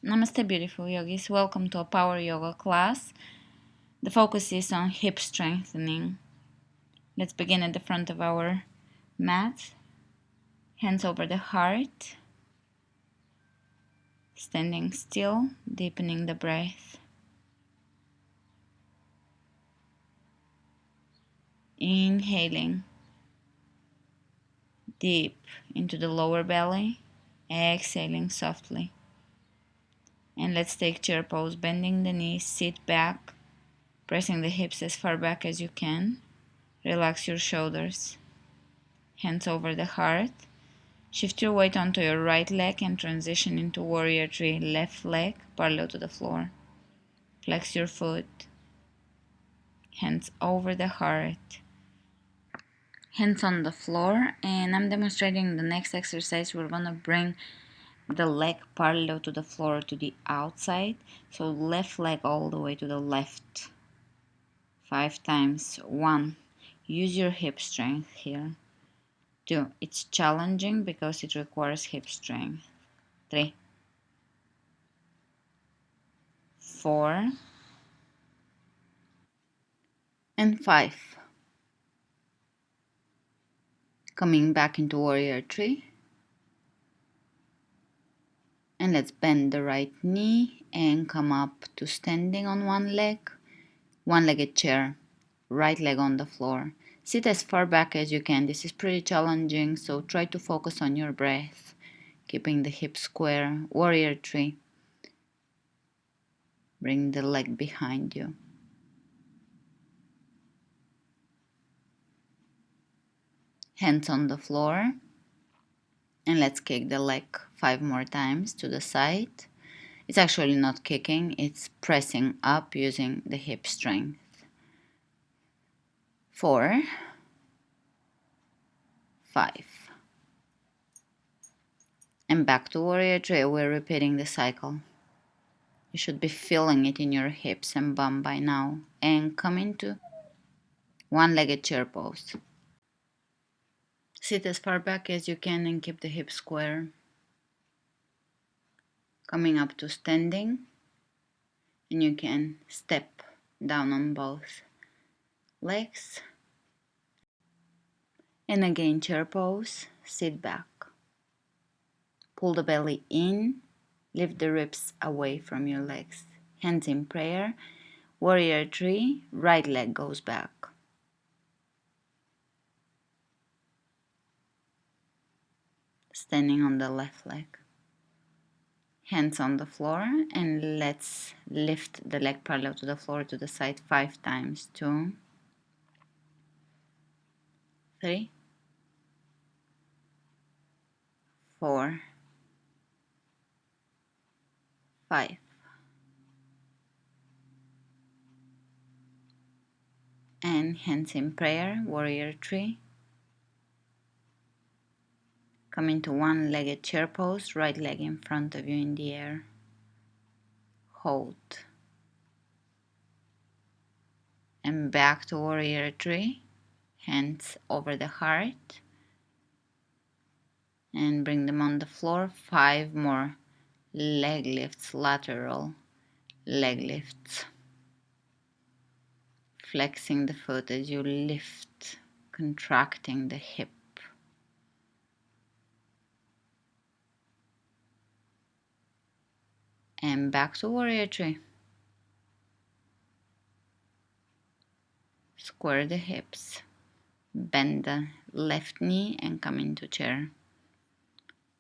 Namaste, beautiful yogis. Welcome to a power yoga class. The focus is on hip strengthening. Let's begin at the front of our mat. Hands over the heart. Standing still, deepening the breath. Inhaling deep into the lower belly. Exhaling softly. And let's take chair pose, bending the knees, sit back, pressing the hips as far back as you can. Relax your shoulders. Hands over the heart. Shift your weight onto your right leg and transition into warrior three, left leg parallel to the floor. Flex your foot. Hands over the heart. Hands on the floor, and I'm demonstrating the next exercise. We're gonna bring the leg parallel to the floor to the outside. So left leg all the way to the left. 5 times. 1. Use your hip strength here. 2. It's challenging because it requires hip strength. 3. 4. And 5. Coming back into warrior 3. And let's bend the right knee and come up to standing on one leg. One-legged chair, right leg on the floor. Sit as far back as you can. This is pretty challenging, so try to focus on your breath, keeping the hips square. Warrior 3. Bring the leg behind you. Hands on the floor. And let's kick the leg 5 more times to the side. It's actually not kicking, it's pressing up using the hip strength. 4, 5. And back to warrior 3, we're repeating the cycle. You should be feeling it in your hips and bum by now. And come into one-legged chair pose. Sit as far back as you can and keep the hips square. Coming up to standing. And you can step down on both legs. And again, chair pose, sit back. Pull the belly in, lift the ribs away from your legs. Hands in prayer. Warrior 3, right leg goes back. Standing on the left leg. Hands on the floor, and let's lift the leg parallel to the floor to the side 5 times. 2, 3, 4, 5. And hands in prayer, warrior 3. Come into one-legged chair pose, right leg in front of you in the air. Hold. And back to warrior 3. Hands over the heart. And bring them on the floor. 5 more leg lifts, lateral leg lifts. Flexing the foot as you lift, contracting the hip. And back to warrior 3. Square the hips. Bend the left knee and come into chair.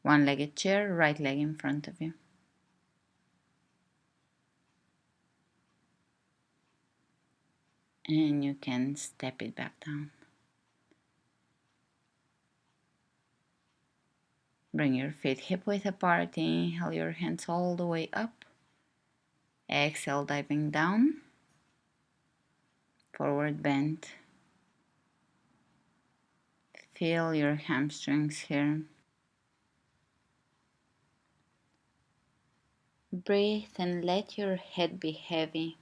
One-legged chair, right leg in front of you. And you can step it back down. Bring your feet hip width apart. Inhale your hands all the way up. Exhale, diving down. Forward bend. Feel your hamstrings here. Breathe and let your head be heavy.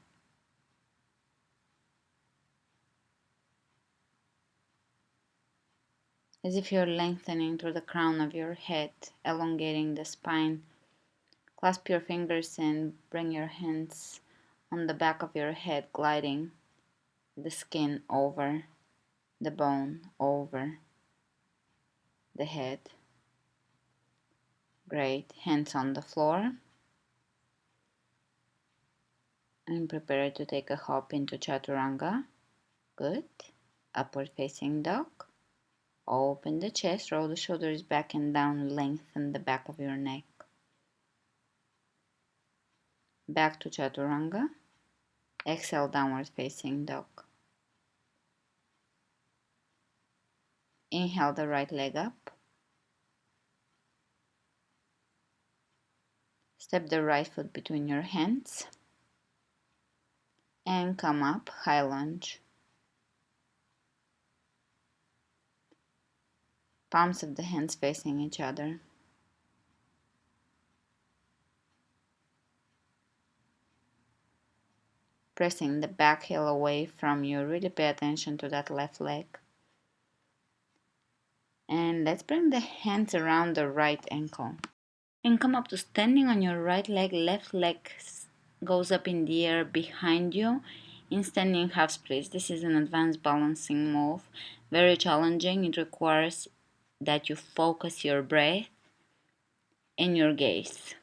As if you're lengthening through the crown of your head, elongating the spine. Clasp your fingers and bring your hands on the back of your head, gliding the skin over the bone, over the head. Great. Hands on the floor. And prepare to take a hop into Chaturanga. Good. Upward facing dog. Open the chest, roll the shoulders back and down, lengthen the back of your neck. Back to Chaturanga. Exhale, downward facing dog. Inhale the right leg up. Step the right foot between your hands. And come up, high lunge. Palms of the hands facing each other. Pressing the back heel away from you. Really pay attention to that left leg. And let's bring the hands around the right ankle. And come up to standing on your right leg. Left leg goes up in the air behind you in standing half splits. This is an advanced balancing move. Very challenging. It requires that you focus your breath and your gaze.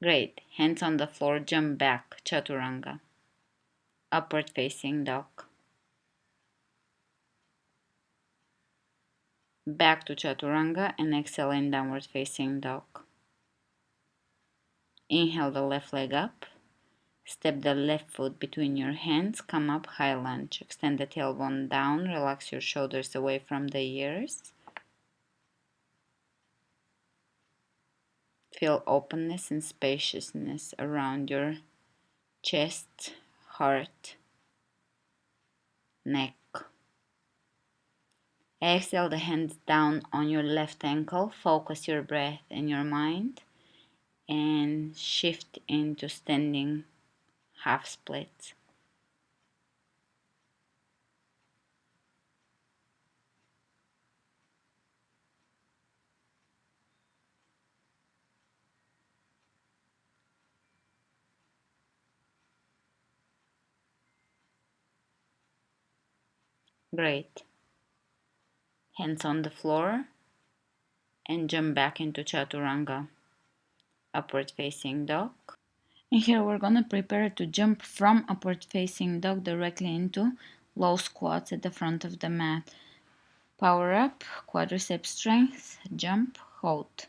Great. Hands on the floor, jump back, Chaturanga. Upward facing dog. Back to Chaturanga and exhale in downward facing dog. Inhale the left leg up. Step the left foot between your hands, come up, high lunge. Extend the tailbone down, relax your shoulders away from the ears. Feel openness and spaciousness around your chest, heart, neck. Exhale the hands down on your left ankle. Focus your breath and your mind and shift into standing half split. Great. Hands on the floor and jump back into Chaturanga. Upward facing dog. And here we're gonna prepare to jump from upward facing dog directly into low squats at the front of the mat. Power up, quadricep strength, jump, hold.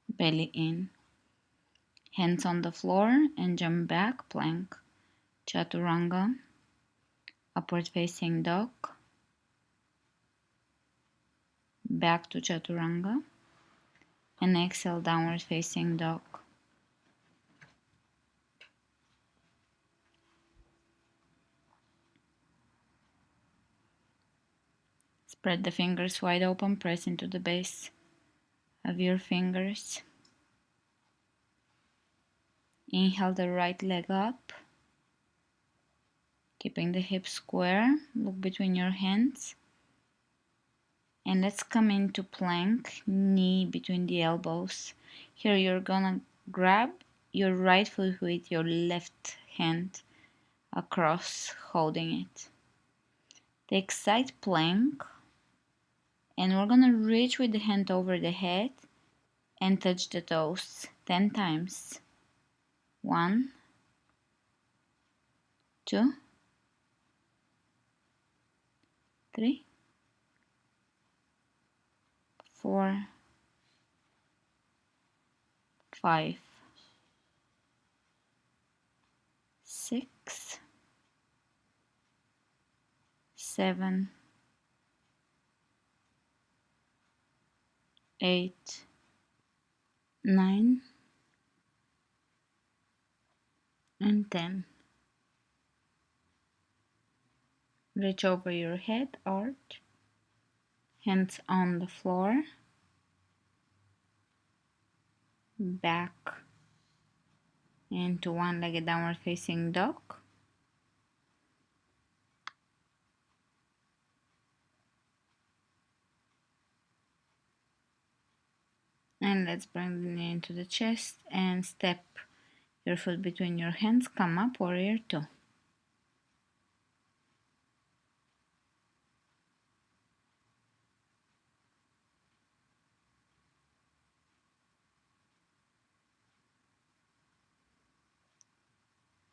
Belly in. Hands on the floor and jump back, plank. Chaturanga. Upward facing dog. Back to Chaturanga. And exhale, downward facing dog. Spread the fingers wide open, press into the base of your fingers. Inhale the right leg up, keeping the hips square. Look between your hands. And let's come into plank, knee between the elbows. Here you're gonna grab your right foot with your left hand across, holding it. Take side plank, and we're gonna reach with the hand over the head and touch the toes 10 times. 1, 2, 3, 4, 5, 6, 7, 8, 9, and 10. Reach over your head, arch, hands on the floor, back into one-legged downward facing dog. And let's bring the knee into the chest and step your foot between your hands. Come up, warrior two.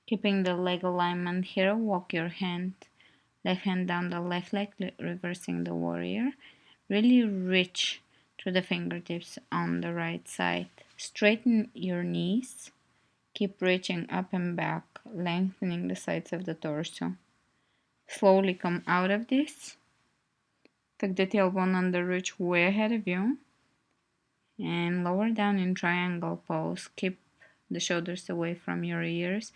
Keeping the leg alignment here, walk your left hand down the left leg, reversing the warrior. Really reach through the fingertips on the right side. Straighten your knees. Keep reaching up and back, lengthening the sides of the torso. Slowly come out of this. Tuck the tailbone under, reach way ahead of you. And lower down in triangle pose. Keep the shoulders away from your ears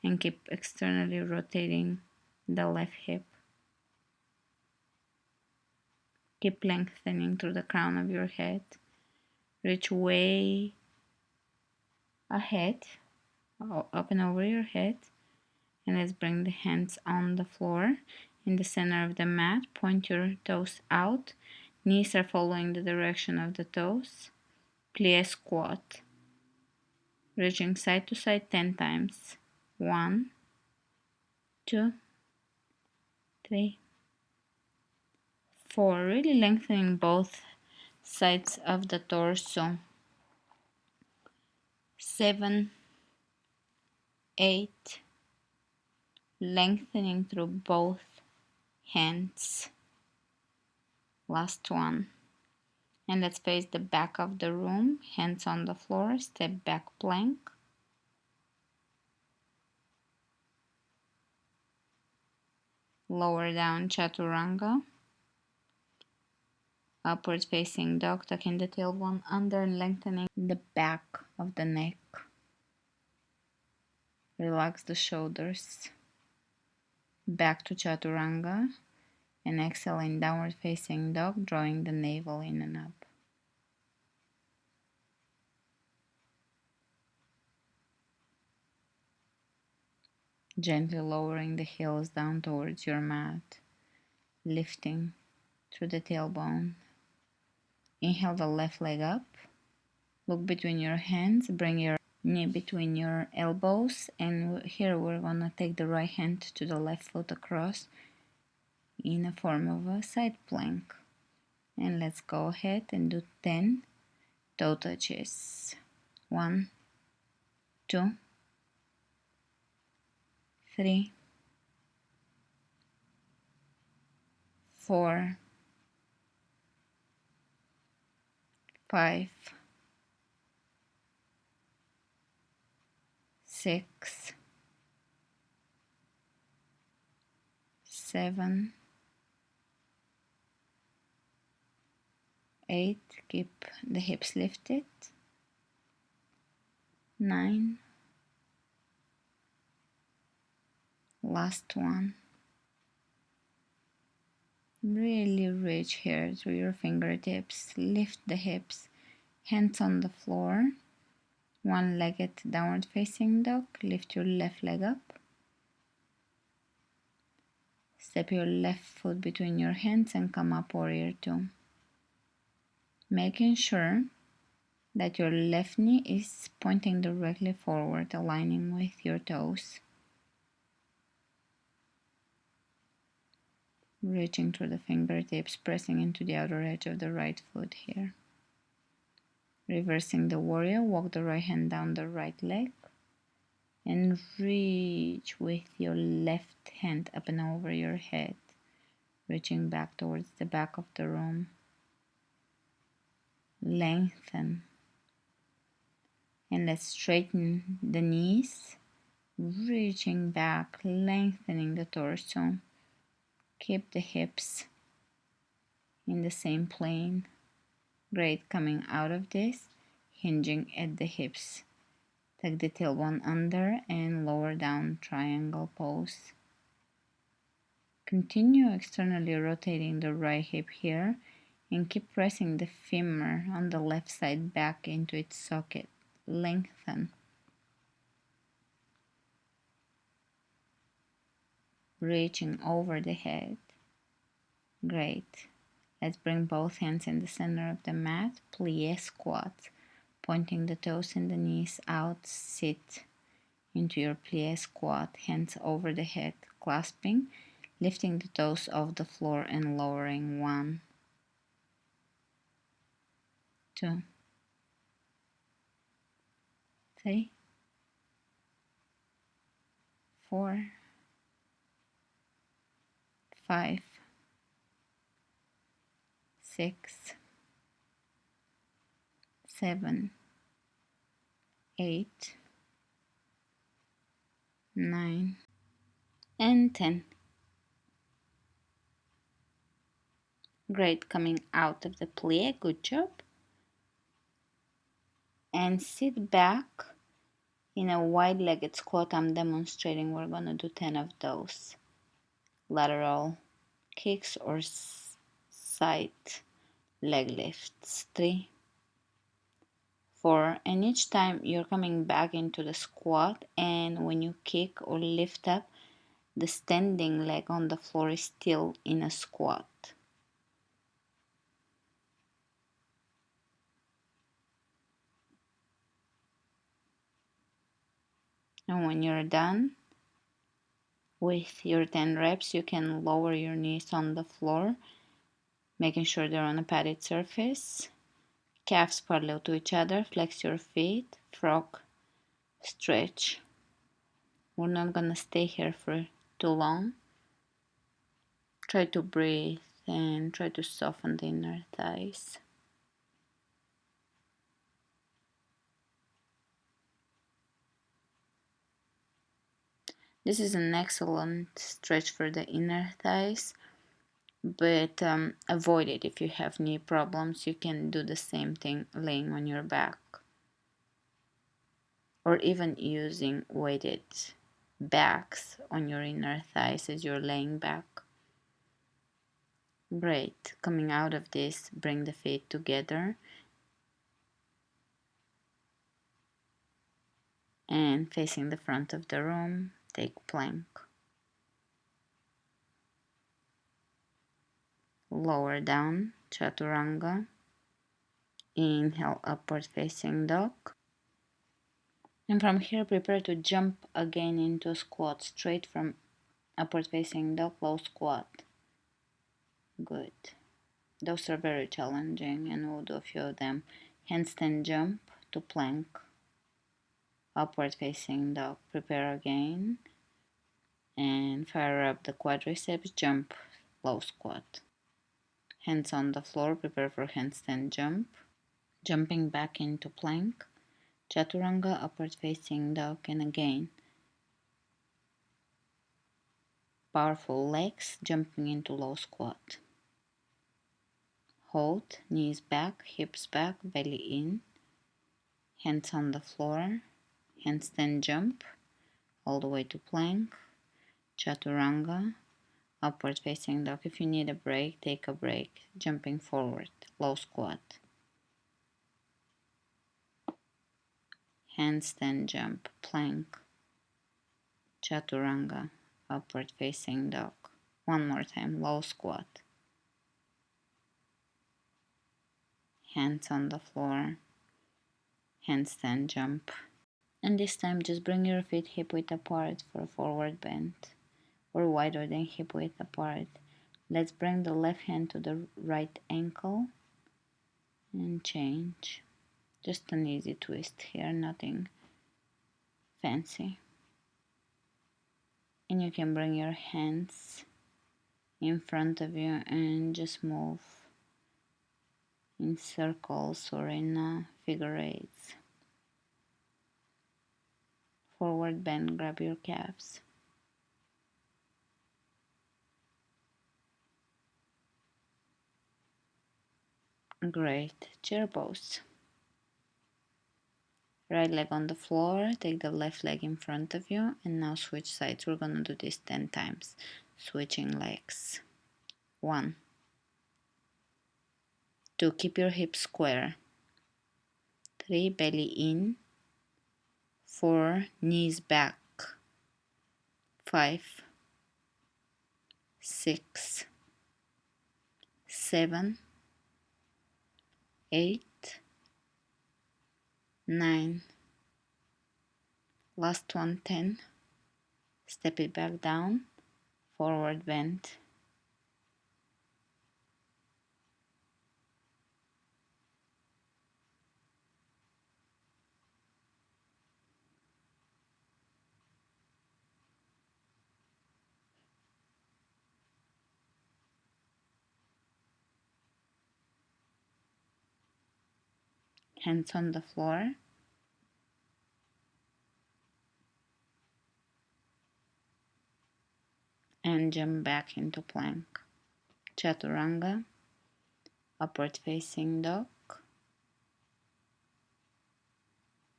and keep externally rotating the left hip. Keep lengthening through the crown of your head. Reach way ahead, up and over your head. And let's bring the hands on the floor. In the center of the mat, point your toes out. Knees are following the direction of the toes. Plie Squat. Reaching side to side 10 times. 1, 2, 3, 4. Really lengthening both sides of the torso. 7, 8. Lengthening through both hands. Last one. And let's face the back of the room. Hands on the floor. Step back plank. Lower down chaturanga. Upward facing dog, tucking the tailbone under and lengthening the back of the neck. Relax the shoulders. Back to chaturanga. And exhale in downward facing dog, drawing the navel in and up. Gently lowering the heels down towards your mat. Lifting through the tailbone. Inhale the left leg up. Look between your hands. Bring your knee between your elbows. And here we're going to take the right hand to the left foot across in a form of a side plank. And let's go ahead and do 10 toe touches. 1, 2, 3, 4, 5, 6, 7, 8. Keep the hips lifted. 9. Last one. Really reach here through your fingertips. Lift the hips. Hands on the floor. One-legged downward facing dog. Lift your left leg up. Step your left foot between your hands and come up, warrior two. Making sure that your left knee is pointing directly forward, aligning with your toes. Reaching through the fingertips, pressing into the outer edge of the right foot here. Reversing the warrior, walk the right hand down the right leg. And reach with your left hand up and over your head. Reaching back towards the back of the room. Lengthen. And let's straighten the knees. Reaching back, lengthening the torso. Keep the hips in the same plane. Great, coming out of this, hinging at the hips. Tuck the tailbone under and lower down triangle pose. Continue externally rotating the right hip here and keep pressing the femur on the left side back into its socket. Lengthen. Reaching over the head. Great. Let's bring both hands in the center of the mat. Plie Squat. Pointing the toes and the knees out, sit into your plie squat, hands over the head, clasping, lifting the toes off the floor and lowering. 1, 2, 3, 4, 5, 6, 7, 8, 9, and 10. Great, coming out of the plie, good job. And sit back in a wide-legged squat. I'm demonstrating, we're gonna do 10 of those. Lateral kicks or side leg lifts. 3, 4, and each time you're coming back into the squat, and when you kick or lift up, the standing leg on the floor is still in a squat. And when you're done with your 10 reps, you can lower your knees on the floor, making sure they're on a padded surface. Calves parallel to each other, flex your feet, frog stretch. We're not gonna stay here for too long. Try to breathe and try to soften the inner thighs. This is an excellent stretch for the inner thighs, but avoid it if you have knee problems. You can do the same thing laying on your back, or even using weighted backs on your inner thighs as you're laying back. Great. Coming out of this, bring the feet together and facing the front of the room, take plank. Lower down, chaturanga. Inhale, upward facing dog. And from here, prepare to jump again into squat, straight from upward facing dog, low squat. Good. Those are very challenging, and we'll do a few of them. Handstand jump to plank. Upward facing dog. Prepare again. And fire up the quadriceps, jump, low squat. Hands on the floor, prepare for handstand jump. Jumping back into plank. Chaturanga, upward facing dog, and again. Powerful legs, jumping into low squat. Hold, knees back, hips back, belly in. Hands on the floor. Handstand jump, all the way to plank. Chaturanga, upward facing dog. If you need a break, take a break. Jumping forward, low squat. Handstand jump, plank. Chaturanga, upward facing dog. One more time, low squat. Hands on the floor. Handstand jump. And this time just bring your feet hip width apart for a forward bend, or wider than hip width apart. Let's bring the left hand to the right ankle and change. Just an easy twist here, nothing fancy. And you can bring your hands in front of you and just move in circles or in figure eights. Forward bend, grab your calves. Great, chair pose. Right leg on the floor, take the left leg in front of you, and now switch sides. We're gonna do this 10 times. Switching legs. 1, 2, keep your hips square. 3, belly in. 4, knees back. 5, 6, 7, 8, 9, last one, 10, step it back down, forward bend, hands on the floor, and jump back into plank. Chaturanga, upward facing dog,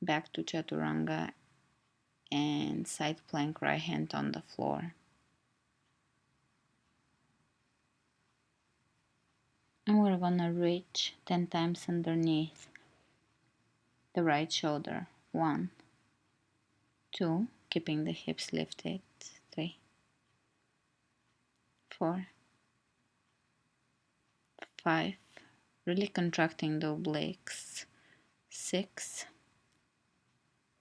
back to Chaturanga, and side plank, right hand on the floor. And we're gonna reach 10 times underneath the right shoulder. 1, 2, keeping the hips lifted. 3, 4, 5, really contracting the obliques. 6,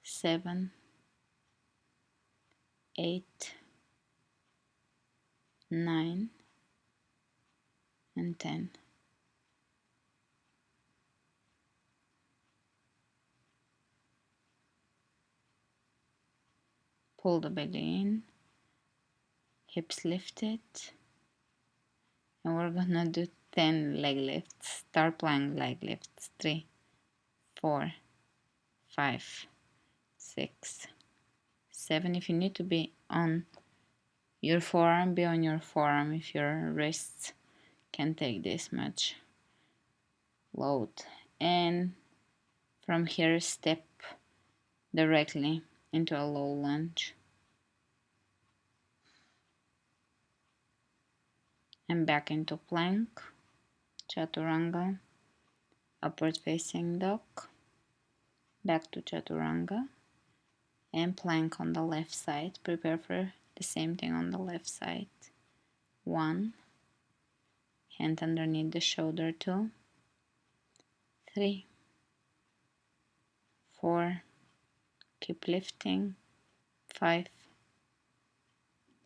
7, 8, 9, and 10. Pull the belly in, hips lifted, and we're gonna do 10 leg lifts. Star plank leg lifts. 3, 4, 5, 6, 7. If you need to be on your forearm, be on your forearm if your wrists can take this much load. And from here, step directly into a low lunge. And back into plank, chaturanga, upward facing dog, back to chaturanga, and plank on the left side. Prepare for the same thing on the left side. 1, hand underneath the shoulder. 2, 3, 4, keep lifting. 5,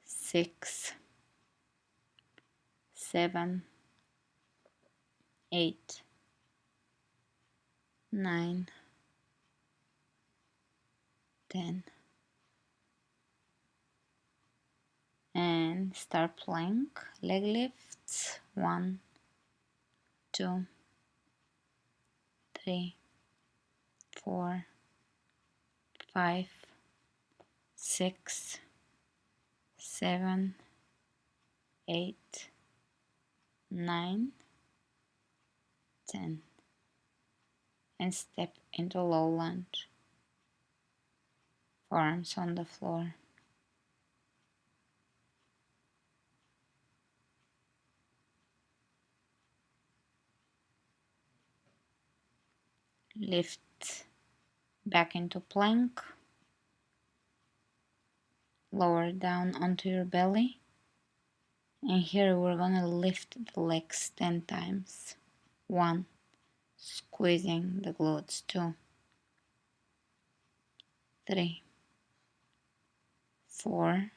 6, 7, 8, 9, 10. And start plank, leg lifts. 1, 2, 3, 4, 5, 6, 7, 8, 9, 10. And step into low lunge. Forearms on the floor. Lift back into plank. Lower down onto your belly. And here we're gonna lift the legs 10 times. 1, squeezing the glutes. 2, 3, 4,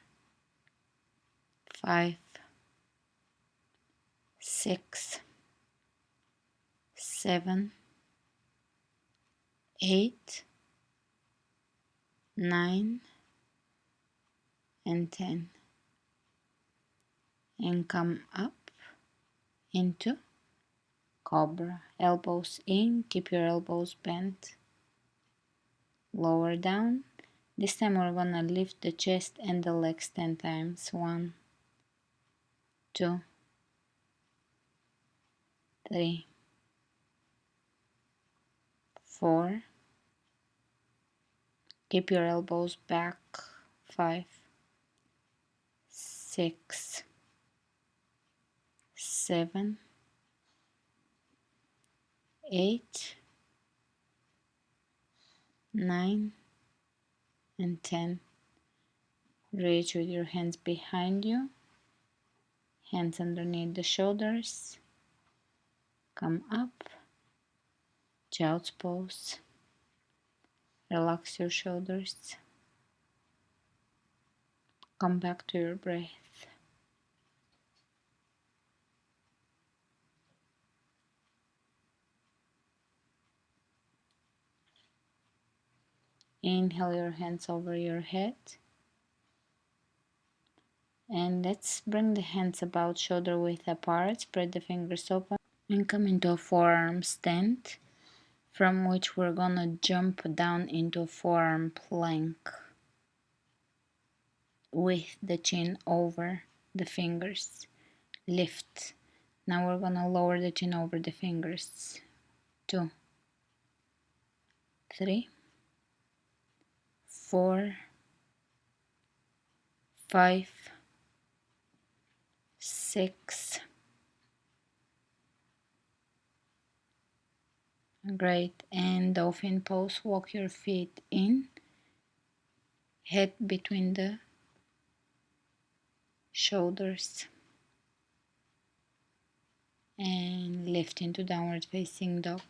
5, 6, 7, 8, 9, and 10. And come up into cobra. Elbows in, keep your elbows bent. Lower down. This time we're gonna lift the chest and the legs 10 times. 1, 2, 3, 4. Keep your elbows back. 5, 6, 7, 8, 9, and 10. Reach with your hands behind you, hands underneath the shoulders. Come up, child's pose. Relax your shoulders. Come back to your breath. Inhale your hands over your head. And let's bring the hands about shoulder width apart. Spread the fingers open and come into a forearm stand, from which we're gonna jump down into a forearm plank with the chin over the fingers. Lift. Now we're gonna lower the chin over the fingers. 2, 3, 4, 5, 6. Great. And dolphin pose. Walk your feet in, head between the shoulders, and lift into downward facing dog.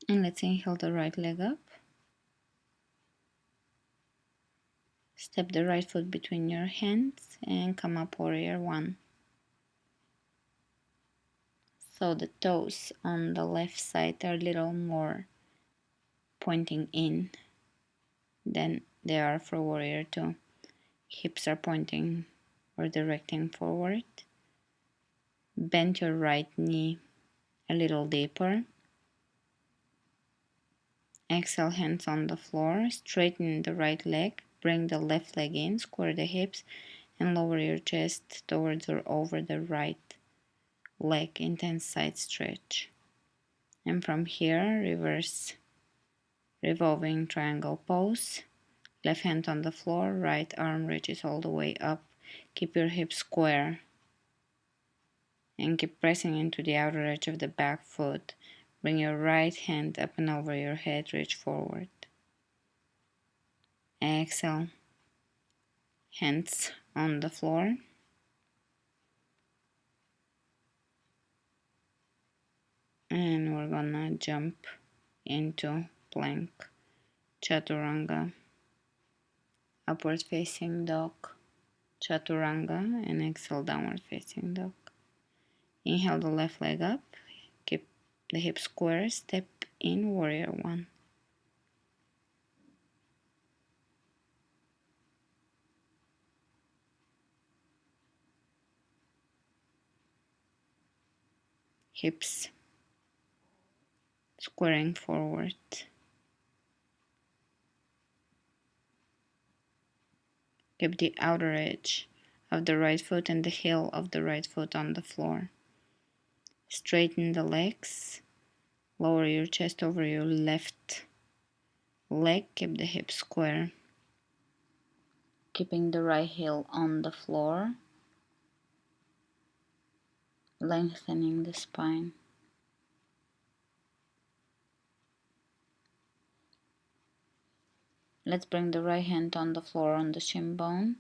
And let's inhale the right leg up. Step the right foot between your hands and come up, warrior one. So the toes on the left side are a little more pointing in than they are for warrior two. Hips are pointing or directing forward. Bend your right knee a little deeper. Exhale, hands on the floor. Straighten the right leg. Bring the left leg in. Square the hips and lower your chest towards or over the right leg. Intense side stretch. And from here, reverse revolving triangle pose. Left hand on the floor. Right arm reaches all the way up. Keep your hips square. And keep pressing into the outer edge of the back foot. Bring your right hand up and over your head, reach forward. Exhale, hands on the floor. And we're gonna jump into plank, chaturanga, upward facing dog, chaturanga, and exhale, downward facing dog. Inhale the left leg up, keep the hips square, step in, warrior one. Hips squaring forward. Keep the outer edge of the right foot and the heel of the right foot on the floor. Straighten the legs. Lower your chest over your left leg. Keep the hips square. Keeping the right heel on the floor. Lengthening the spine. Let's bring the right hand on the floor on the shin bone.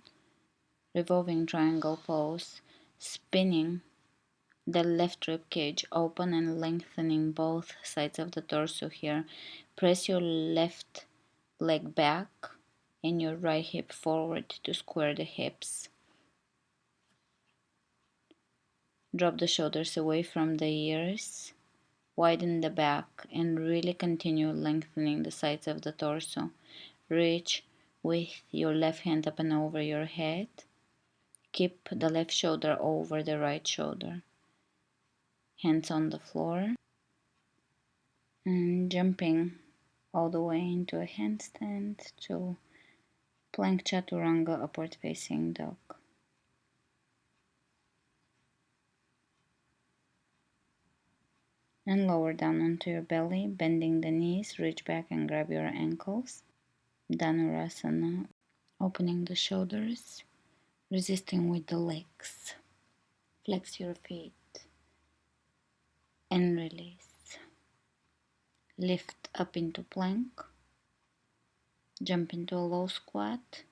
Revolving triangle pose. Spinning the left rib cage open and lengthening both sides of the torso here. Press your left leg back and your right hip forward to square the hips. Drop the shoulders away from the ears. Widen the back and really continue lengthening the sides of the torso. Reach with your left hand up and over your head. Keep the left shoulder over the right shoulder. Hands on the floor. And jumping all the way into a handstand to plank chaturanga, upward facing dog. And lower down onto your belly, bending the knees, reach back and grab your ankles. Dhanurasana, opening the shoulders, resisting with the legs. Flex your feet and release. Lift up into plank. Jump into a low squat.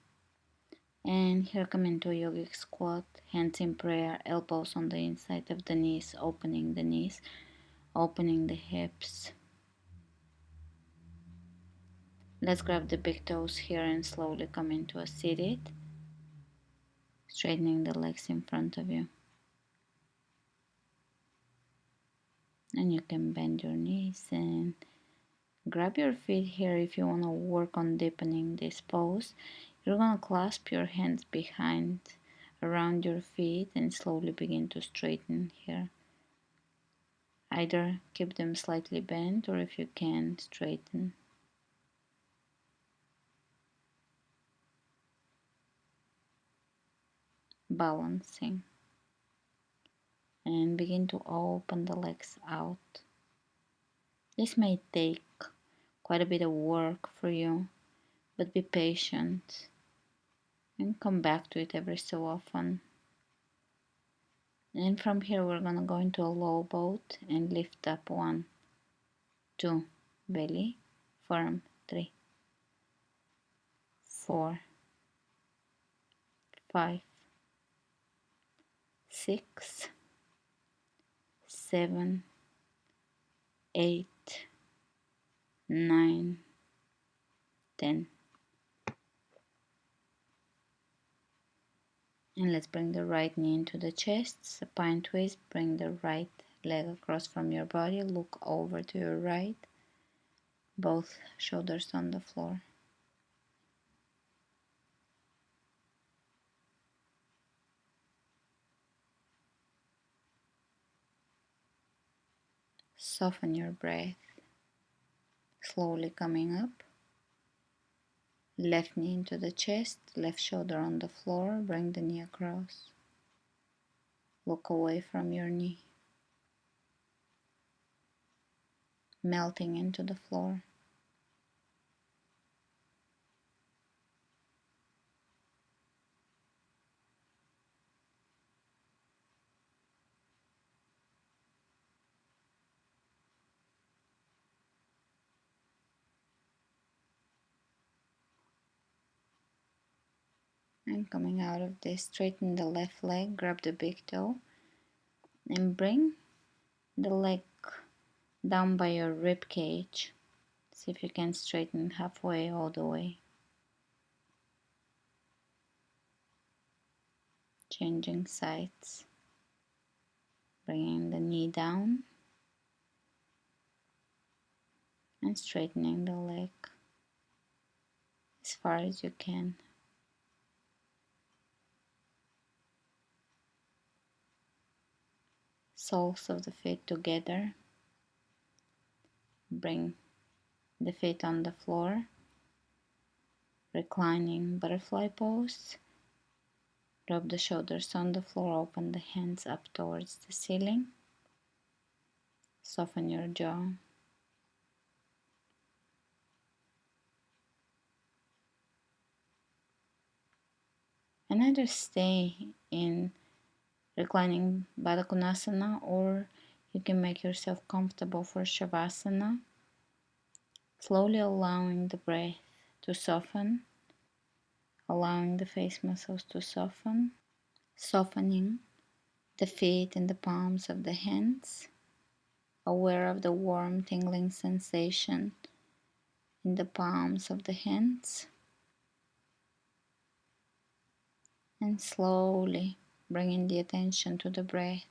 And here come into a yogic squat, hands in prayer, elbows on the inside of the knees, opening the knees, opening the hips. Let's grab the big toes here and slowly come into a seated, straightening the legs in front of you. And you can bend your knees and grab your feet here if you want to work on deepening this pose. You're going to clasp your hands behind around your feet and slowly begin to straighten here. Either keep them slightly bent or if you can, straighten. Balancing. And begin to open the legs out. This may take quite a bit of work for you, but be patient and come back to it every so often. And from here we're gonna go into a low boat and lift up 1, 2, belly, firm, 3, 4, 5, 6, 7, 8, 9, 10. And let's bring the right knee into the chest, supine twist, bring the right leg across from your body, look over to your right, both shoulders on the floor. Soften your breath, slowly coming up. Left knee into the chest, left shoulder on the floor, bring the knee across. Look away from your knee, melting into the floor. And coming out of this, straighten the left leg, grab the big toe, and bring the leg down by your rib cage. See if you can straighten halfway all the way. Changing sides. Bringing the knee down and straightening the leg as far as you can. Soles of the feet together. Bring the feet on the floor. Reclining butterfly pose. Drop the shoulders on the floor, open the hands up towards the ceiling. Soften your jaw. And either stay in reclining Baddha Konasana or you can make yourself comfortable for Shavasana. Slowly allowing the breath to soften, allowing the face muscles to soften, softening the feet and the palms of the hands, aware of the warm tingling sensation in the palms of the hands, and slowly bringing the attention to the breath.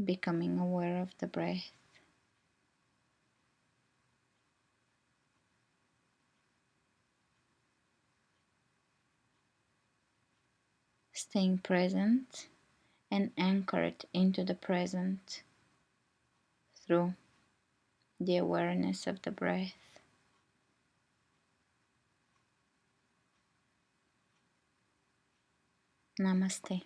Becoming aware of the breath. Staying present and anchored into the present through the awareness of the breath. Namaste.